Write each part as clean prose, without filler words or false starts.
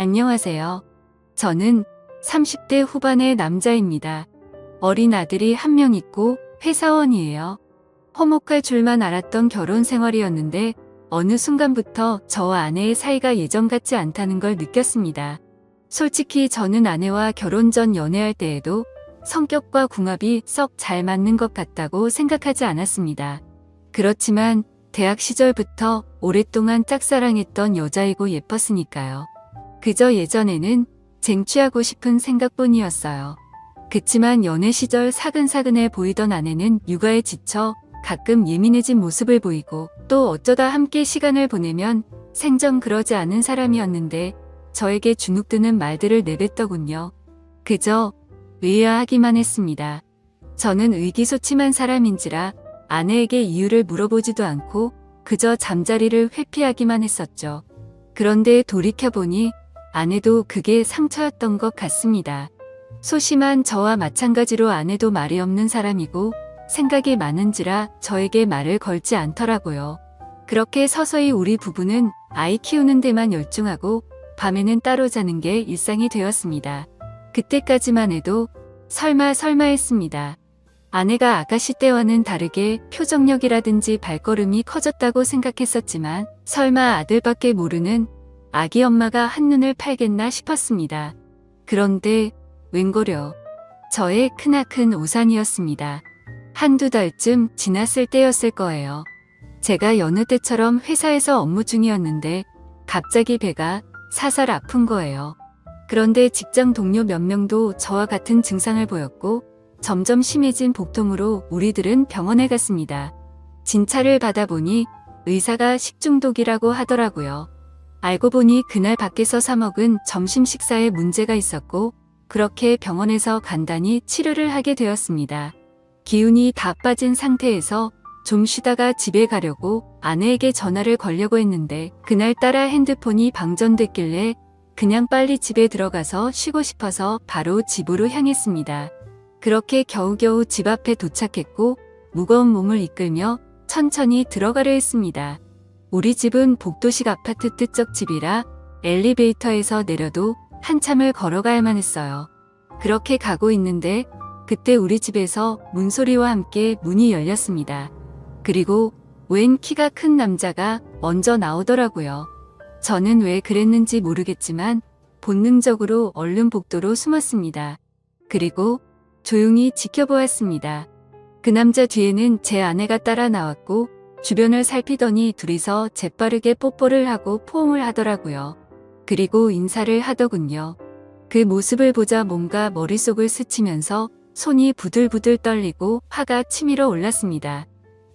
안녕하세요. 저는 30대 후반의 남자입니다. 어린 아들이 한 명 있고 회사원이에요. 화목할 줄만 알았던 결혼 생활이었는데 어느 순간부터 저와 아내의 사이가 예전 같지 않다는 걸 느꼈습니다. 솔직히 저는 아내와 결혼 전 연애할 때에도 성격과 궁합이 썩 잘 맞는 것 같다고 생각하지 않았습니다. 그렇지만 대학 시절부터 오랫동안 짝사랑했던 여자이고 예뻤으니까요. 그저 예전에는 쟁취하고 싶은 생각뿐이었어요. 그치만 연애 시절 사근사근해 보이던 아내는 육아에 지쳐 가끔 예민해진 모습을 보이고 또 어쩌다 함께 시간을 보내면 생전 그러지 않은 사람이었는데 저에게 주눅드는 말들을 내뱉더군요. 그저 의아하기만 했습니다. 저는 의기소침한 사람인지라 아내에게 이유를 물어보지도 않고 그저 잠자리를 회피하기만 했었죠. 그런데 돌이켜보니 아내도 그게 상처였던 것 같습니다. 소심한 저와 마찬가지로 아내도 말이 없는 사람이고 생각이 많은지라 저에게 말을 걸지 않더라고요. 그렇게 서서히 우리 부부는 아이 키우는 데만 열중하고 밤에는 따로 자는 게 일상이 되었습니다. 그때까지만 해도 설마 했습니다. 아내가 아가씨 때와는 다르게 표정력이라든지 발걸음이 커졌다고 생각했었지만 설마 아들밖에 모르는 아기 엄마가 한눈을 팔겠나 싶었습니다. 그런데 웬걸요. 저의 크나큰 오산이었습니다. 한두 달쯤 지났을 때였을 거예요. 제가 여느 때처럼 회사에서 업무 중이었는데 갑자기 배가 사살 아픈 거예요. 그런데 직장 동료 몇 명도 저와 같은 증상을 보였고 점점 심해진 복통으로 우리들은 병원에 갔습니다. 진찰을 받아보니 의사가 식중독이라고 하더라고요. 알고 보니 그날 밖에서 사 먹은 점심 식사에 문제가 있었고 그렇게 병원에서 간단히 치료를 하게 되었습니다. 기운이 다 빠진 상태에서 좀 쉬다가 집에 가려고 아내에게 전화를 걸려고 했는데 그날따라 핸드폰이 방전됐길래 그냥 빨리 집에 들어가서 쉬고 싶어서 바로 집으로 향했습니다. 그렇게 겨우겨우 집 앞에 도착했고 무거운 몸을 이끌며 천천히 들어가려 했습니다. 우리 집은 복도식 아파트 T적 집이라 엘리베이터에서 내려도 한참을 걸어가야만 했어요. 그렇게 가고 있는데 그때 우리 집에서 문소리와 함께 문이 열렸습니다. 그리고 웬 키가 큰 남자가 먼저 나오더라고요. 저는 왜 그랬는지 모르겠지만 본능적으로 얼른 복도로 숨었습니다. 그리고 조용히 지켜보았습니다. 그 남자 뒤에는 제 아내가 따라 나왔고 주변을 살피더니 둘이서 재빠르게 뽀뽀를 하고 포옹을 하더라고요. 그리고 인사를 하더군요. 그 모습을 보자 뭔가 머릿속을 스치면서 손이 부들부들 떨리고 화가 치밀어 올랐습니다.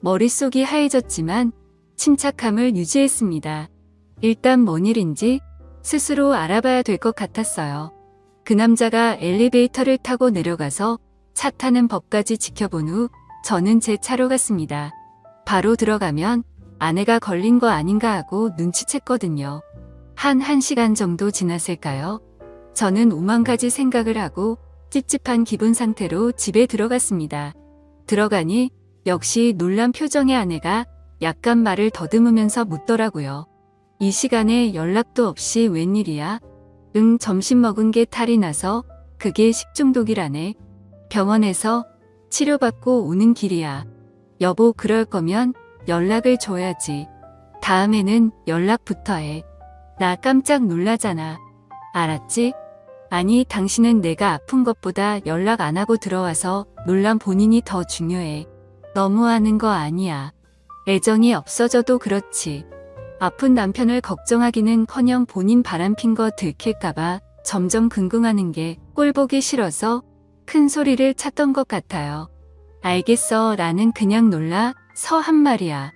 머릿속이 하얘졌지만 침착함을 유지했습니다. 일단 뭔 일인지 스스로 알아봐야 될 것 같았어요. 그 남자가 엘리베이터를 타고 내려가서 차 타는 법까지 지켜본 후 저는 제 차로 갔습니다. 바로 들어가면 아내가 걸린 거 아닌가 하고 눈치챘거든요. 한 1시간 정도 지났을까요? 저는 오만 가지 생각을 하고 찝찝한 기분 상태로 집에 들어갔습니다. 들어가니 역시 놀란 표정의 아내가 약간 말을 더듬으면서 묻더라고요. 이 시간에 연락도 없이 웬일이야? 점심 먹은 게 탈이 나서 그게 식중독이라네. 병원에서 치료받고 오는 길이야. 여보 그럴 거면 연락을 줘야지. 다음에는 연락부터 해. 나 깜짝 놀라잖아. 알았지? 아니 당신은 내가 아픈 것보다 연락 안 하고 들어와서 놀란 본인이 더 중요해. 너무하는 거 아니야. 애정이 없어져도 그렇지. 아픈 남편을 걱정하기는커녕 본인 바람핀 거 들킬까봐 점점 긍긍하는 게 꼴보기 싫어서 큰 소리를 쳤던 것 같아요. 알겠어 라는 그냥 놀라서 한 말이야.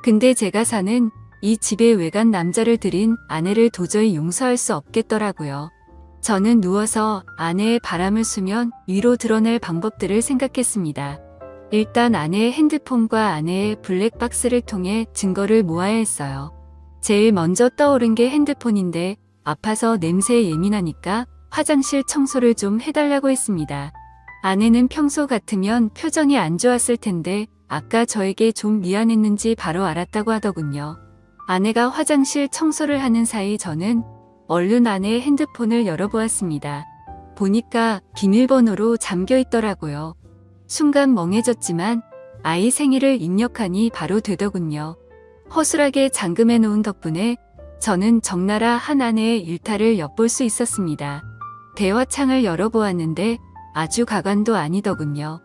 근데 제가 사는 이 집에 외간 남자를 들인 아내를 도저히 용서할 수 없겠더라고요. 저는 누워서 아내의 바람을 쐬면 위로 드러낼 방법들을 생각했습니다. 일단 아내의 핸드폰과 아내의 블랙박스를 통해 증거를 모아야 했어요. 제일 먼저 떠오른 게 핸드폰인데 아파서 냄새에 예민하니까 화장실 청소를 좀 해달라고 했습니다. 아내는 평소 같으면 표정이 안 좋았을 텐데 아까 저에게 좀 미안했는지 바로 알았다고 하더군요. 아내가 화장실 청소를 하는 사이 저는 얼른 아내의 핸드폰을 열어보았습니다. 보니까 비밀번호로 잠겨 있더라고요. 순간 멍해졌지만 아이 생일을 입력하니 바로 되더군요. 허술하게 잠금해 놓은 덕분에 저는 적나라 한 아내의 일탈을 엿볼 수 있었습니다. 대화창을 열어보았는데 아주 가관도 아니더군요.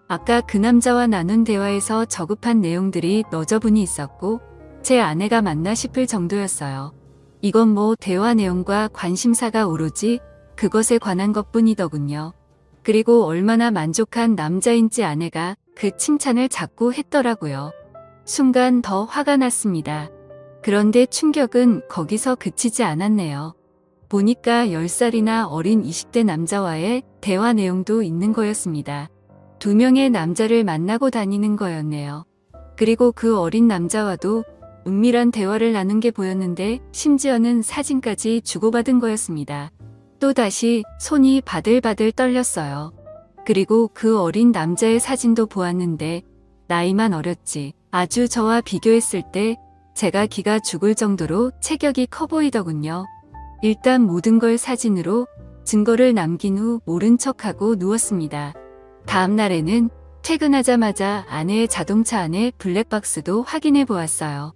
아까 그 남자와 나눈 대화에서 저급한 내용들이 너저분히 있었고 제 아내가 맞나 싶을 정도였어요. 이건 뭐 대화 내용과 관심사가 오로지 그것에 관한 것뿐이더군요. 그리고 얼마나 만족한 남자인지 아내가 그 칭찬을 자꾸 했더라고요. 순간 더 화가 났습니다. 그런데 충격은 거기서 그치지 않았네요. 보니까 10살이나 어린 20대 남자와의 대화 내용도 있는 거였습니다. 2명의 남자를 만나고 다니는 거였네요. 그리고 그 어린 남자와도 은밀한 대화를 나눈 게 보였는데 심지어는 사진까지 주고받은 거였습니다. 또다시 손이 바들바들 떨렸어요. 그리고 그 어린 남자의 사진도 보았는데 나이만 어렸지 아주 저와 비교했을 때 제가 기가 죽을 정도로 체격이 커 보이더군요. 일단 모든 걸 사진으로 증거를 남긴 후 모른 척하고 누웠습니다. 다음 날에는 퇴근하자마자 아내의 자동차 안에 블랙박스도 확인해 보았어요.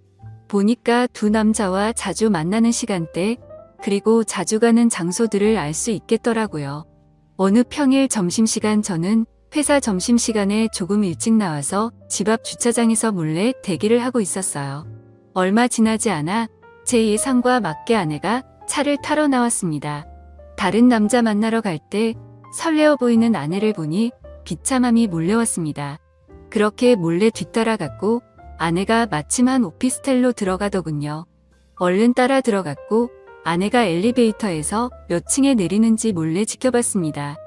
보니까 두 남자와 자주 만나는 시간대 그리고 자주 가는 장소들을 알 수 있겠더라고요. 어느 평일 점심시간 저는 회사 점심시간에 조금 일찍 나와서 집 앞 주차장에서 몰래 대기를 하고 있었어요. 얼마 지나지 않아 제 예상과 맞게 아내가 차를 타러 나왔습니다. 다른 남자 만나러 갈 때 설레어 보이는 아내를 보니 비참함이 몰려왔습니다. 그렇게 몰래 뒤따라갔고 아내가 마침 한 오피스텔로 들어가더군요. 얼른 따라 들어갔고 아내가 엘리베이터에서 몇 층에 내리는지 몰래 지켜봤습니다.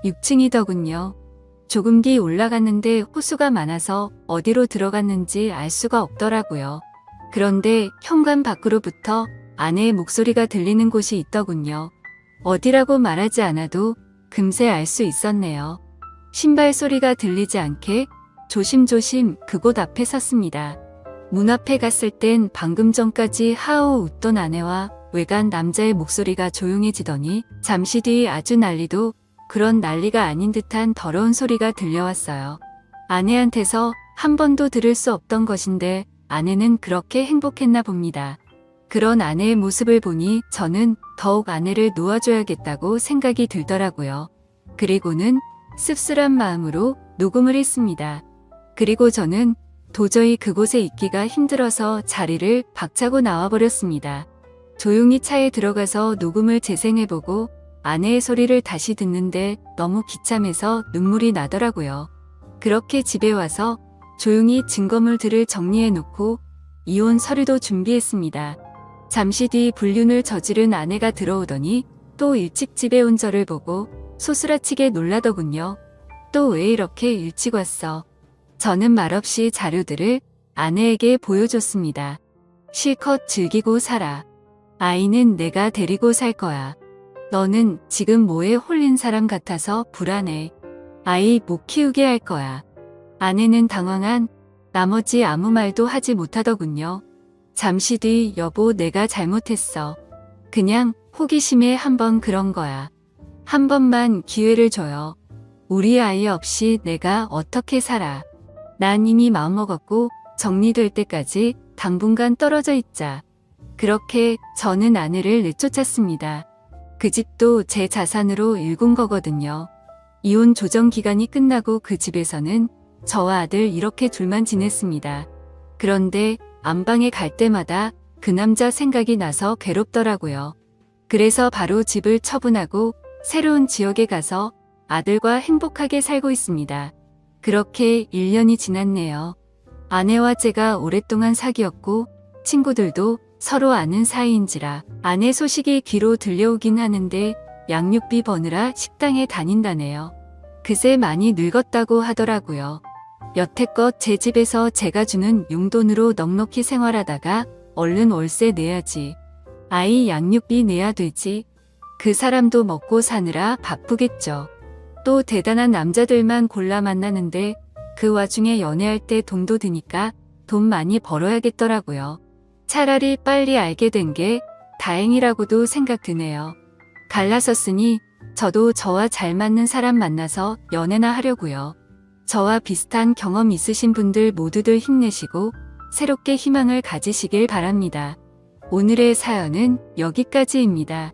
6층이더군요. 조금 뒤 올라갔는데 호수가 많아서 어디로 들어갔는지 알 수가 없더라고요. 그런데 현관 밖으로부터 아내의 목소리가 들리는 곳이 있더군요. 어디라고 말하지 않아도 금세 알 수 있었네요. 신발 소리가 들리지 않게 조심조심 그곳 앞에 섰습니다. 문 앞에 갔을 땐 방금 전까지 하하호 웃던 아내와 외간 남자의 목소리가 조용해지더니 잠시 뒤 아주 난리도 그런 난리가 아닌 듯한 더러운 소리가 들려왔어요. 아내한테서 한 번도 들을 수 없던 것인데 아내는 그렇게 행복했나 봅니다. 그런 아내의 모습을 보니 저는 더욱 아내를 놓아줘야겠다고 생각이 들더라고요. 그리고는 씁쓸한 마음으로 녹음을 했습니다. 그리고 저는 도저히 그곳에 있기가 힘들어서 자리를 박차고 나와버렸습니다. 조용히 차에 들어가서 녹음을 재생해보고 아내의 소리를 다시 듣는데 너무 비참해서 눈물이 나더라고요. 그렇게 집에 와서 조용히 증거물들을 정리해놓고 이혼 서류도 준비했습니다. 잠시 뒤 불륜을 저지른 아내가 들어오더니 또 일찍 집에 온 저를 보고 소스라치게 놀라더군요. 또 왜 이렇게 일찍 왔어? 저는 말없이 자료들을 아내에게 보여줬습니다. 실컷 즐기고 살아. 아이는 내가 데리고 살 거야. 너는 지금 뭐에 홀린 사람 같아서 불안해. 아이 못 키우게 할 거야. 아내는 당황한 나머지 아무 말도 하지 못하더군요. 잠시 뒤 여보 내가 잘못했어. 그냥 호기심에 한번 그런 거야. 한 번만 기회를 줘요. 우리 아이 없이 내가 어떻게 살아. 난 이미 마음먹었고 정리될 때까지 당분간 떨어져 있자. 그렇게 저는 아내를 내쫓았습니다. 그 집도 제 자산으로 일군 거거든요. 이혼 조정 기간이 끝나고 그 집에서는 저와 아들 이렇게 둘만 지냈습니다. 그런데 안방에 갈 때마다 그 남자 생각이 나서 괴롭더라고요. 그래서 바로 집을 처분하고 새로운 지역에 가서 아들과 행복하게 살고 있습니다. 그렇게 1년이 지났네요. 아내와 제가 오랫동안 사귀었고 친구들도 서로 아는 사이인지라 아내 소식이 귀로 들려오긴 하는데 양육비 버느라 식당에 다닌다네요. 그새 많이 늙었다고 하더라고요. 여태껏 제 집에서 제가 주는 용돈으로 넉넉히 생활하다가 얼른 월세 내야지. 아이 양육비 내야 되지. 그 사람도 먹고 사느라 바쁘겠죠. 또 대단한 남자들만 골라 만나는데 그 와중에 연애할 때 돈도 드니까 돈 많이 벌어야겠더라고요. 차라리 빨리 알게 된 게 다행이라고도 생각 드네요. 갈라섰으니 저도 저와 잘 맞는 사람 만나서 연애나 하려고요. 저와 비슷한 경험 있으신 분들 모두들 힘내시고 새롭게 희망을 가지시길 바랍니다. 오늘의 사연은 여기까지입니다.